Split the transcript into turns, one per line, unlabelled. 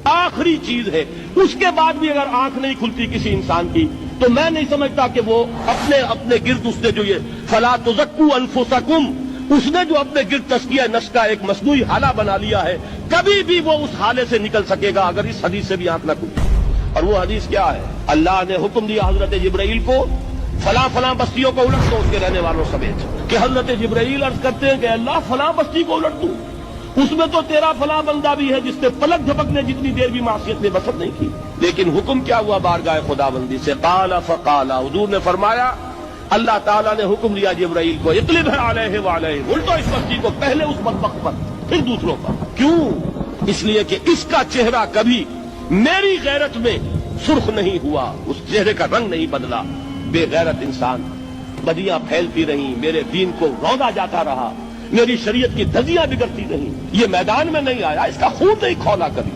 آخری چیز ہے. اس کے بعد بھی اگر آنکھ نہیں کھلتی کسی انسان کی تو میں نہیں سمجھتا کہ وہ اپنے گرد اس نے جو یہ فلا تزکوا انفسکم، اس نے جو اپنے گرد تزکیہ نفس کا ایک مصنوعی حالہ بنا لیا ہے، کبھی بھی وہ اس حالے سے نکل سکے گا اگر اس حدیث سے بھی آنکھ نہ کھلے. اور وہ حدیث کیا ہے؟ اللہ نے حکم دیا حضرت جبرائیل کو فلاں بستیوں کو الٹ دو اس کے رہنے والوں سمیت، کہ حضرت جبرائیل عرض کرتے ہیں کہ اللہ فلاں بستی کو الٹ دوں، اس میں تو تیرا فلاں بندہ بھی ہے جس نے پلک جھپکنے جتنی دیر بھی معصیت میں بسر نہیں کی. لیکن حکم کیا ہوا بارگاہ خداوندی سے؟ قال فقال، حضور نے فرمایا اللہ تعالیٰ نے حکم دیا جبرائیل کو اقلب علیہ وعلیہ، الٹو اس بستی کو، پہلے اس بدبخت پر پھر دوسروں پر. کیوں؟ اس لیے کہ اس کا چہرہ کبھی میری غیرت میں سرخ نہیں ہوا، اس چہرے کا رنگ نہیں بدلا. بے غیرت انسان، بدیاں پھیلتی رہیں، میرے دین کو روندا جاتا رہا، میری شریعت کی دھجیاں بگڑتی رہیں، یہ میدان میں نہیں آیا، اس کا خون نہیں کھولا کبھی.